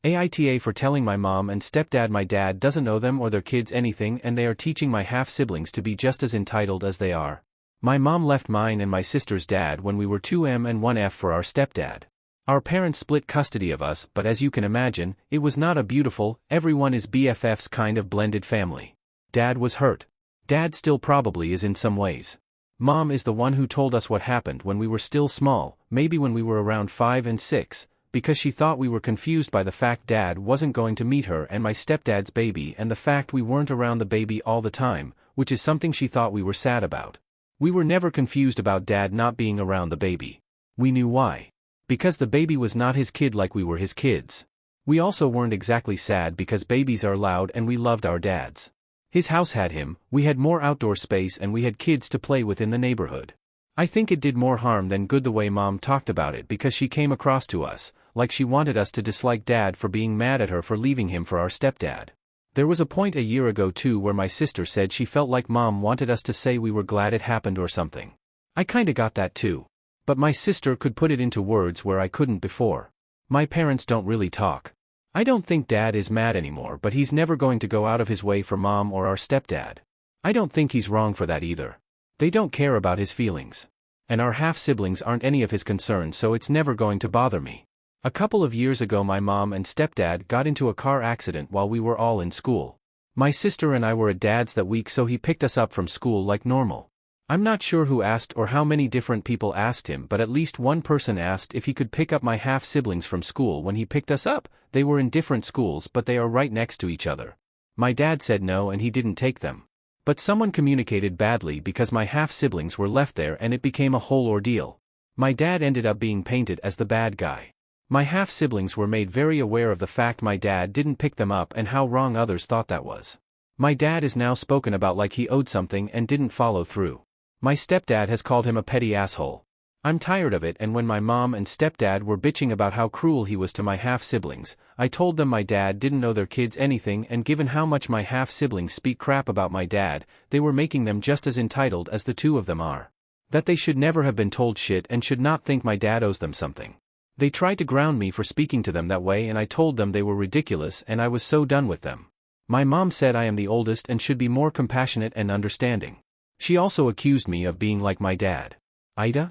AITA for telling my mom and stepdad my dad doesn't owe them or their kids anything and they are teaching my half-siblings to be just as entitled as they are. My mom left mine and my sister's dad when we were 2M and 1F for our stepdad. Our parents split custody of us, but as you can imagine, it was not a beautiful, everyone is BFFs kind of blended family. Dad was hurt. Dad still probably is in some ways. Mom is the one who told us what happened when we were still small, maybe when we were around 5 and 6, because she thought we were confused by the fact Dad wasn't going to meet her and my stepdad's baby and the fact we weren't around the baby all the time, which is something she thought we were sad about. We were never confused about Dad not being around the baby. We knew why. Because the baby was not his kid like we were his kids. We also weren't exactly sad because babies are loud and we loved our dads. His house had him, we had more outdoor space and we had kids to play with in the neighborhood. I think it did more harm than good the way Mom talked about it because she came across to us, like she wanted us to dislike Dad for being mad at her for leaving him for our stepdad. There was a point a year ago too where my sister said she felt like Mom wanted us to say we were glad it happened or something. I kinda got that too. But my sister could put it into words where I couldn't before. My parents don't really talk. I don't think Dad is mad anymore, but he's never going to go out of his way for Mom or our stepdad. I don't think he's wrong for that either. They don't care about his feelings. And our half-siblings aren't any of his concern, so it's never going to bother me. A couple of years ago my mom and stepdad got into a car accident while we were all in school. My sister and I were at Dad's that week, so he picked us up from school like normal. I'm not sure who asked or how many different people asked him, but at least one person asked if he could pick up my half-siblings from school when he picked us up. They were in different schools but they are right next to each other. My dad said no and he didn't take them. But someone communicated badly because my half-siblings were left there and it became a whole ordeal. My dad ended up being painted as the bad guy. My half-siblings were made very aware of the fact my dad didn't pick them up and how wrong others thought that was. My dad is now spoken about like he owed something and didn't follow through. My stepdad has called him a petty asshole. I'm tired of it, and when my mom and stepdad were bitching about how cruel he was to my half-siblings, I told them my dad didn't know their kids anything, and given how much my half-siblings speak crap about my dad, they were making them just as entitled as the two of them are. That they should never have been told shit and should not think my dad owes them something. They tried to ground me for speaking to them that way and I told them they were ridiculous and I was so done with them. My mom said I am the oldest and should be more compassionate and understanding. She also accused me of being like my dad. AITA?